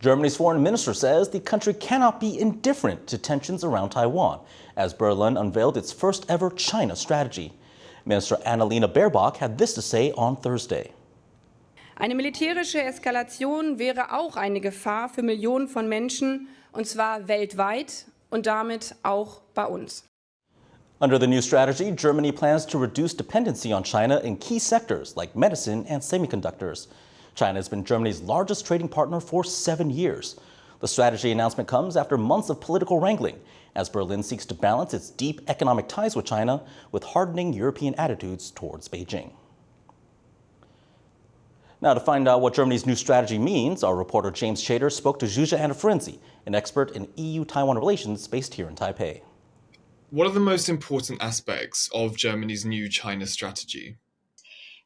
Germany's foreign minister says the country cannot be indifferent to tensions around Taiwan, as Berlin unveiled its first ever China strategy. Minister Annalena Baerbock had this to say on Thursday. Eine militärische Eskalation wäre auch eine Gefahr für Millionen von Menschen, und zwar weltweit und damit auch bei uns. Under the new strategy, Germany plans to reduce dependency on China in key sectors like medicine and semiconductors. China has been Germany's largest trading partner for 7 years. The strategy announcement comes after months of political wrangling, as Berlin seeks to balance its deep economic ties with China with hardening European attitudes towards Beijing. Now, to find out what Germany's new strategy means, our reporter James Chater spoke to Hsueh an expert in EU-Taiwan relations based here in Taipei. What are the most important aspects of Germany's new China strategy?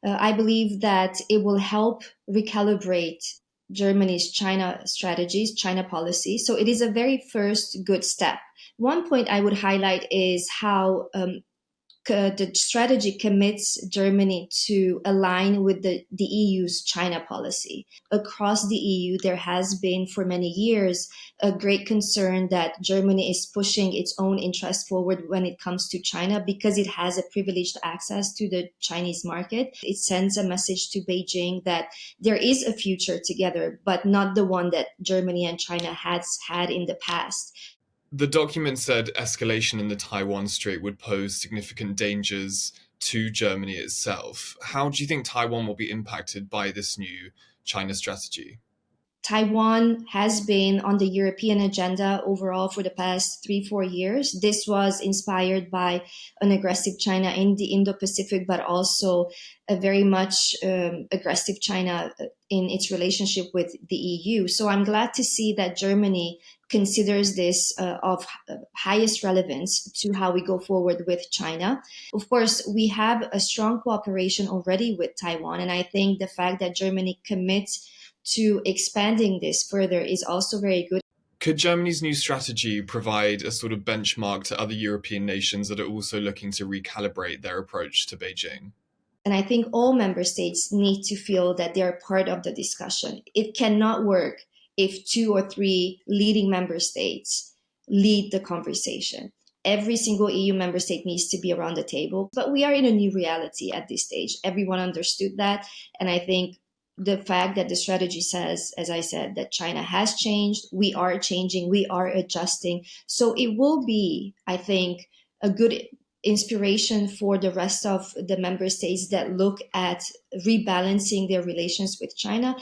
I believe that it will help recalibrate Germany's China strategies, China policy. So it is a very first good step. One point I would highlight is how the strategy commits Germany to align with the EU's China policy. Across the EU, there has been for many years a great concern that Germany is pushing its own interests forward when it comes to China because it has a privileged access to the Chinese market. It sends a message to Beijing that there is a future together, but not the one that Germany and China has had in the past. The document said escalation in the Taiwan Strait would pose significant dangers to Germany itself. How do you think Taiwan will be impacted by this new China strategy? Taiwan has been on the European agenda overall for the past 3-4 years. This was inspired by an aggressive China in the Indo-Pacific, but also a very much aggressive China in its relationship with the EU. So I'm glad to see that Germany considers this of highest relevance to how we go forward with China. Of course, we have a strong cooperation already with Taiwan, and I think the fact that Germany commits to expanding this further is also very good. Could Germany's new strategy provide a sort of benchmark to other European nations that are also looking to recalibrate their approach to Beijing? And I think all member states need to feel that they're part of the discussion. It cannot work if 2 or 3 leading member states lead the conversation. Every single EU member state needs to be around the table. But we are in a new reality at this stage. Everyone understood that. And I think the fact that the strategy says, as I said, that China has changed, we are changing, we are adjusting. So it will be, I think, a good inspiration for the rest of the member states that look at rebalancing their relations with China.